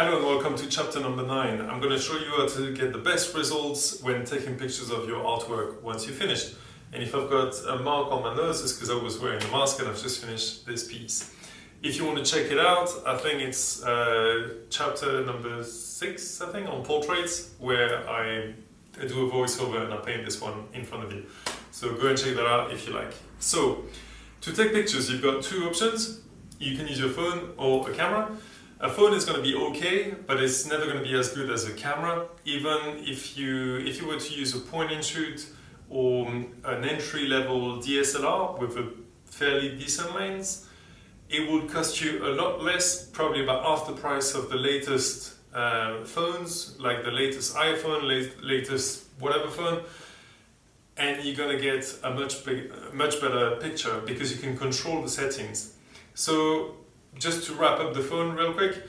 Hello and welcome to chapter number 9. I'm going to show you how to get the best results when taking pictures of your artwork once you've finished. And if I've got a mark on my nose, it's because I was wearing a mask and I've just finished this piece. If you want to check it out, I think it's chapter number 6, I think, on portraits, where I do a voiceover and I paint this one in front of you. So go and check that out if you like. So, to take pictures, you've got two options. You can use your phone or a camera. A phone is going to be okay, but it's never going to be as good as a camera. Even if you were to use a point and shoot or an entry-level DSLR with a fairly decent lens, it would cost you a lot less, probably about half the price of the latest phones, like the latest iPhone, latest whatever phone, and you're going to get a much better picture because you can control the settings. So, just to wrap up the phone real quick,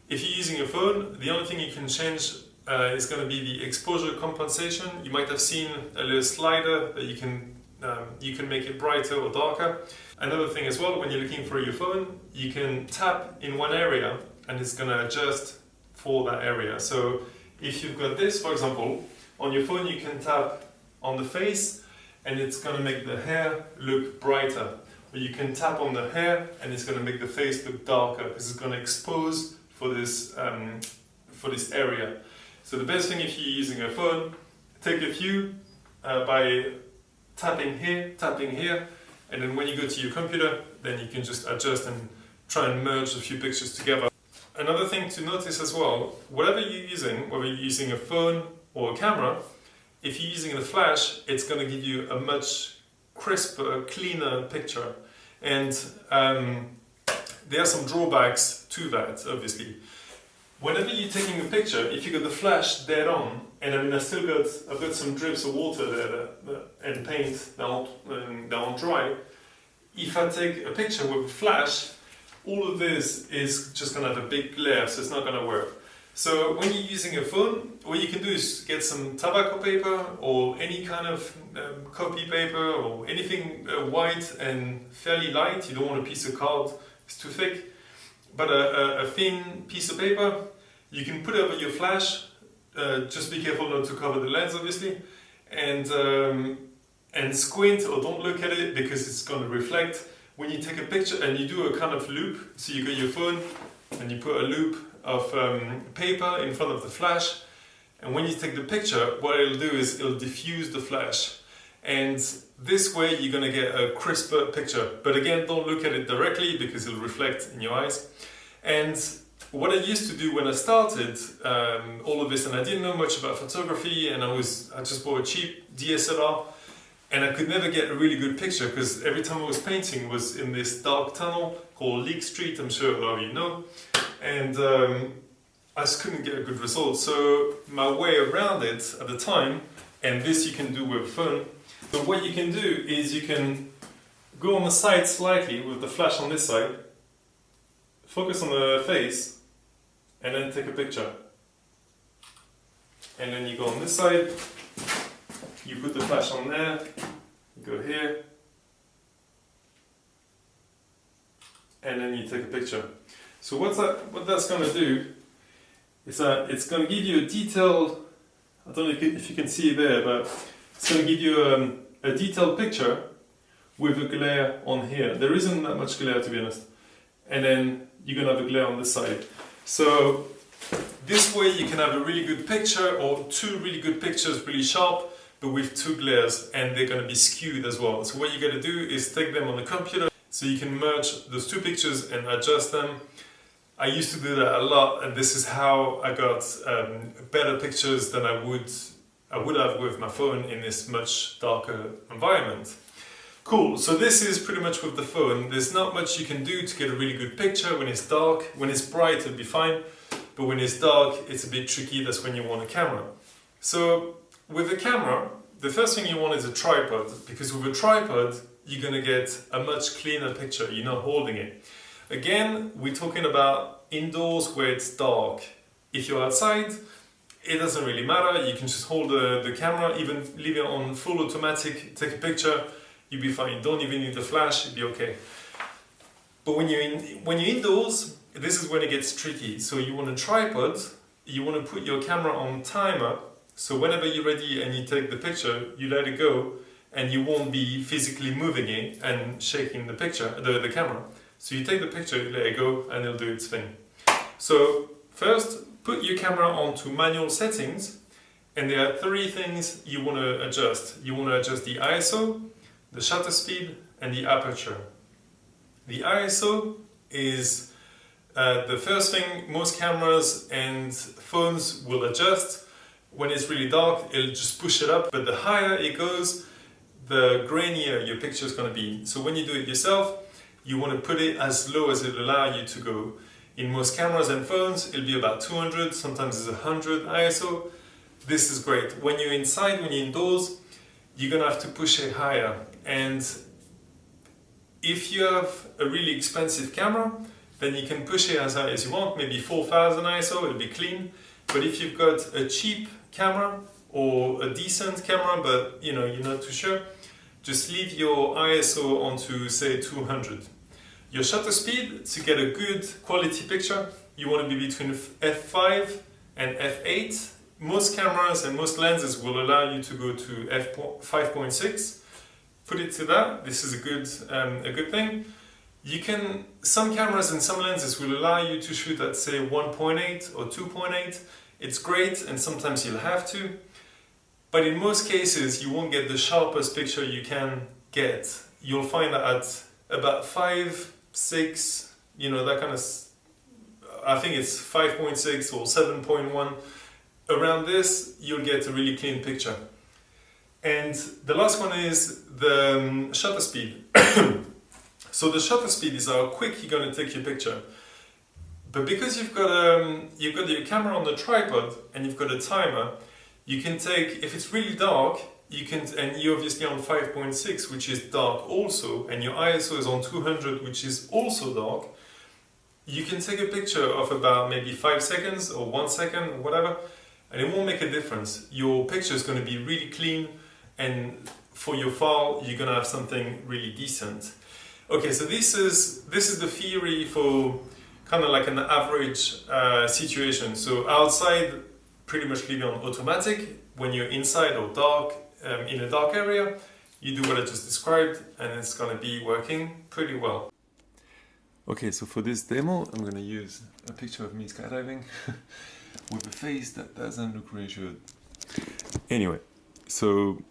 if you're using a phone, the only thing you can change is going to be the exposure compensation. You might have seen a little slider that you can make it brighter or darker. Another thing as well, when you're looking for your phone, you can tap in one area and it's going to adjust for that area. So if you've got this, for example, on your phone you can tap on the face and it's going to make the hair look brighter. Or you can tap on the hair and it's going to make the face look darker because it's going to expose for this area. So the best thing if you're using a phone, take a few by tapping here, and then when you go to your computer, then you can just adjust and try and merge a few pictures together. Another thing to notice as well, whatever you're using, whether you're using a phone or a camera, if you're using a flash, it's going to give you a much crisper, cleaner picture. And there are some drawbacks to that, obviously. Whenever you're taking a picture, if you got the flash dead on, and I mean I've got some drips of water there and paint that aren't dry. If I take a picture with a flash, all of this is just going to have a big glare, so it's not going to work. So when you're using a phone, what you can do is get some tobacco paper or any kind of copy paper or anything white and fairly light. You don't want a piece of card, it's too thick. But a thin piece of paper, you can put over your flash. Just be careful not to cover the lens, obviously. And squint or don't look at it because it's going to reflect. When you take a picture and you do a kind of loop, so you got your phone and you put a loop of paper in front of the flash, and when you take the picture, what it'll do is it'll diffuse the flash, and this way you're going to get a crisper picture. But again, don't look at it directly because it'll reflect in your eyes. And what I used to do when I started all of this, and I didn't know much about photography, and I just bought a cheap DSLR, and I could never get a really good picture because every time I was painting was in this dark tunnel called Leek Street, I'm sure a lot of you know. And I just couldn't get a good result. So my way around it at the time, and this you can do with a phone, but what you can do is you can go on the side slightly with the flash on this side, focus on the face, and then take a picture. And then you go on this side, you put the flash on there, you go here, and then you take a picture. So what that's going to do is it's going to give you a detailed, I don't know if you can see it there, but it's going to give you a detailed picture with a glare on here. There isn't that much glare, to be honest. And then you're going to have a glare on this side. So this way you can have a really good picture or two really good pictures, really sharp, but with two glares, and they're going to be skewed as well. So what you got to do is take them on the computer so you can merge those two pictures and adjust them. I used to do that a lot, and this is how I got better pictures than I would have with my phone in this much darker environment. Cool, so this is pretty much with the phone. There's not much you can do to get a really good picture when it's dark. When it's bright, it'll be fine, but when it's dark, it's a bit tricky. That's when you want a camera. So with a camera, the first thing you want is a tripod, because with a tripod, you're going to get a much cleaner picture. You're not holding it. Again, we're talking about indoors where it's dark. If you're outside, it doesn't really matter. You can just hold the camera, even leave it on full automatic, take a picture, you'll be fine. You don't even need the flash, it'll be okay. But when you're indoors, this is when it gets tricky. So you want a tripod, you want to put your camera on timer, so whenever you're ready and you take the picture, you let it go, and you won't be physically moving it and shaking the picture, the camera. So you take the picture, you let it go, and it'll do its thing. So first, put your camera onto manual settings, and there are three things you want to adjust. You want to adjust the ISO, the shutter speed, and the aperture. The ISO is the first thing most cameras and phones will adjust. When it's really dark, it'll just push it up, but the higher it goes, the grainier your picture is going to be. So when you do it yourself, you want to put it as low as it'll allow you to go. In most cameras and phones, it'll be about 200, sometimes it's 100 ISO. This is great. When you're inside, when you're indoors, you're going to have to push it higher. And if you have a really expensive camera, then you can push it as high as you want, maybe 4000 ISO, it'll be clean. But if you've got a cheap camera or a decent camera, but you're not too sure, just leave your ISO onto say 200. Your shutter speed, to get a good quality picture, you want to be between f5 and f8. Most cameras and most lenses will allow you to go to f5.6. Put it to that. This is a good thing. Some cameras and some lenses will allow you to shoot at say 1.8 or 2.8. It's great, and sometimes you'll have to. But in most cases, you won't get the sharpest picture you can get. You'll find that at about 5, 6, that kind of, I think it's 5.6 or 7.1. Around this, you'll get a really clean picture. And the last one is the shutter speed. So the shutter speed is how quick you're going to take your picture. But because you've got your camera on the tripod and you've got a timer, you can take, if it's really dark, and you're obviously on 5.6, which is dark also, and your ISO is on 200, which is also dark, you can take a picture of about maybe 5 seconds or 1 second or whatever, and it won't make a difference. Your picture is going to be really clean, and for your file, you're going to have something really decent. Okay, so this is the theory for kind of like an average situation. So outside, pretty much leave it on automatic. When you're inside or dark, in a dark area, you do what I just described, and it's going to be working pretty well. Okay, so for this demo, I'm going to use a picture of me skydiving with a face that doesn't look really good. Anyway, so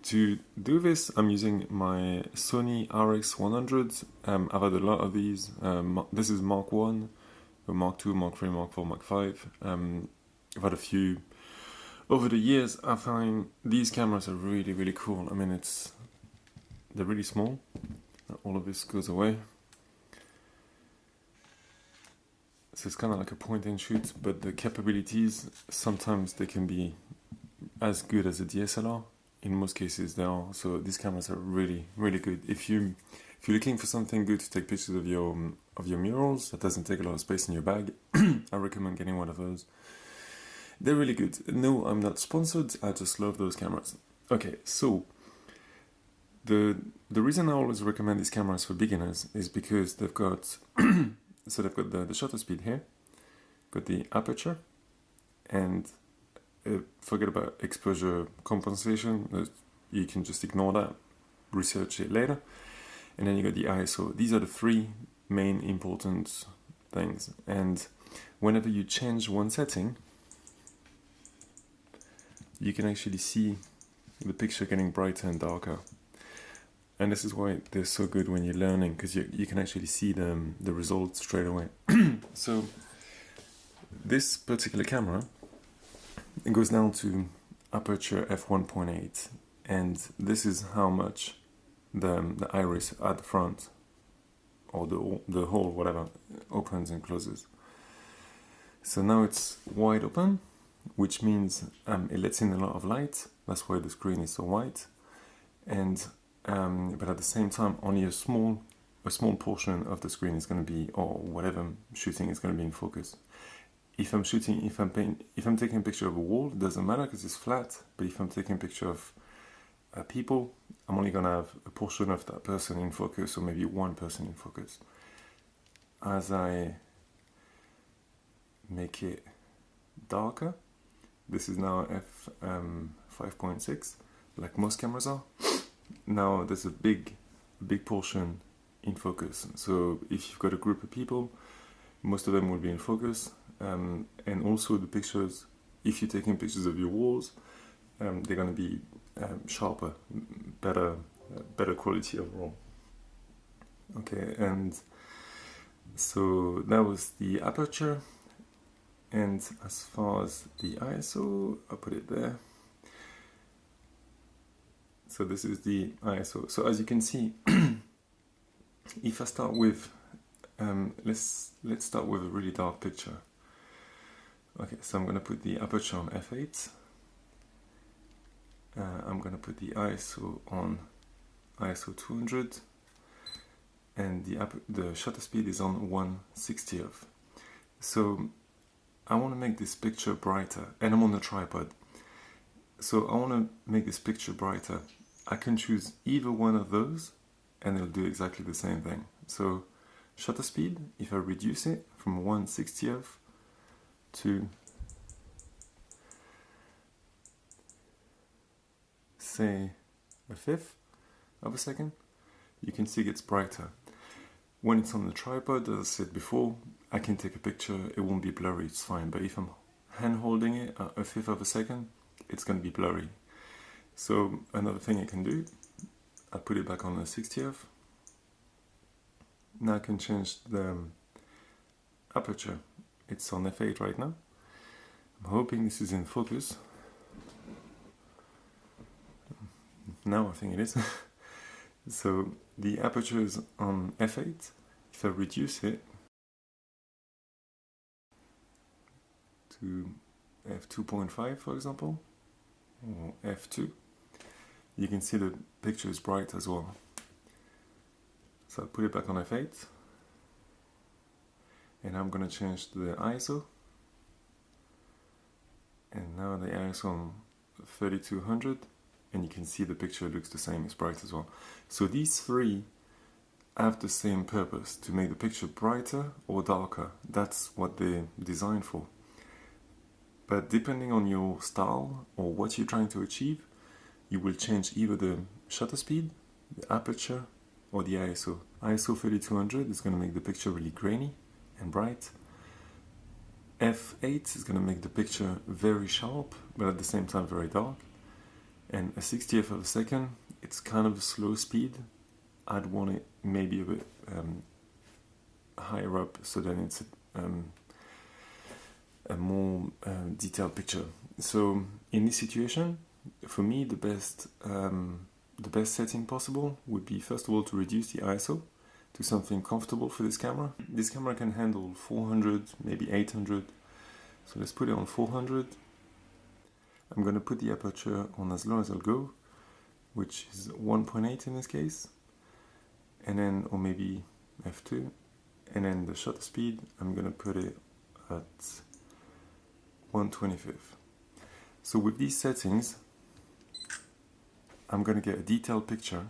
to do this, I'm using my Sony RX100. I've had a lot of these. This is Mark 1, Mark 2, Mark 3, Mark 4, Mark 5. I've had a few over the years. I find these cameras are really, really cool. I mean, they're really small. All of this goes away. So it's kind of like a point and shoot, but the capabilities, sometimes they can be as good as a DSLR. In most cases they are. So these cameras are really, really good. If you're looking for something good to take pictures of your murals that doesn't take a lot of space in your bag, I recommend getting one of those. They're really good. No, I'm not sponsored, I just love those cameras. Okay, so the reason I always recommend these cameras for beginners is because they've got the shutter speed here, got the aperture, and forget about exposure compensation. You can just ignore that, research it later. And then you got the ISO. These are the three main important things. And whenever you change one setting, you can actually see the picture getting brighter and darker. And this is why they're so good when you're learning, because you can actually see the results straight away. So this particular camera, it goes down to aperture f1.8, and this is how much the iris at the front, or the hole, whatever, opens and closes. So now it's wide open, which means it lets in a lot of light. That's why the screen is so white, and but at the same time, only a small portion of the screen is going to be, or whatever I'm shooting is going to be in focus. If I'm taking a picture of a wall, it doesn't matter because it's flat. But if I'm taking a picture of people, I'm only going to have a portion of that person in focus, or maybe one person in focus. As I make it darker. This is now f5.6, like most cameras are. Now there's a big portion in focus. So if you've got a group of people, most of them will be in focus, and also the pictures, if you're taking pictures of your walls, they're going to be sharper, better quality overall. Okay, and so that was the aperture, and as far as the ISO, I'll put it there. So this is the ISO. So as you can see, if I start with, let's start with a really dark picture. Okay, so I'm going to put the aperture on f8. I'm going to put the ISO on ISO 200, and the shutter speed is on 1/60th. So I want to make this picture brighter, and I'm on a tripod. So I want to make this picture brighter. I can choose either one of those, and it'll do exactly the same thing. So shutter speed, if I reduce it from 1/60th to, say, 1/5 of a second, you can see it gets brighter. When it's on the tripod, as I said before, I can take a picture, it won't be blurry, it's fine. But if I'm hand holding it at 1/5 of a second, it's going to be blurry. So another thing I can do, I put it back on the 60th. Now I can change the aperture. It's on f8 right now. I'm hoping this is in focus. Now I think it is. So the aperture is on f8. If I reduce it to f2.5, for example, or f2, you can see the picture is bright as well. So I'll put it back on f8, and I'm going to change the ISO, and now the ISO on 3200, and you can see the picture looks the same, it's bright as well. So these three have the same purpose, to make the picture brighter or darker. That's what they're designed for. But depending on your style or what you're trying to achieve, you will change either the shutter speed, the aperture, or the ISO. ISO 3200 is going to make the picture really grainy and bright. f8 is going to make the picture very sharp, but at the same time very dark. And a 60th of a second, it's kind of a slow speed. I'd want it maybe a bit higher up, so then it's a more detailed picture. So in this situation, for me, the best setting possible would be, first of all, to reduce the ISO to something comfortable for this camera. This camera can handle 400, maybe 800. So let's put it on 400. I'm going to put the aperture on as low as I'll go, which is 1.8 in this case, and then, or maybe f2, and then the shutter speed, I'm going to put it at 1/25. So with these settings, I'm going to get a detailed picture,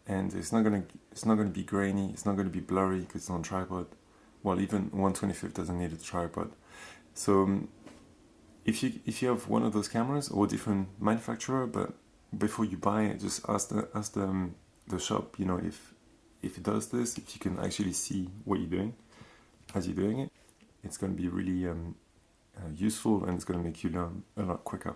and it's not going to be grainy, it's not going to be blurry because it's on tripod. Well, even 1/25 doesn't need a tripod. So if you have one of those cameras or a different manufacturer, but before you buy it, just ask the shop, you know, if it does this, if you can actually see what you're doing as you're doing it. It's going to be really useful, and it's going to make you learn a lot quicker.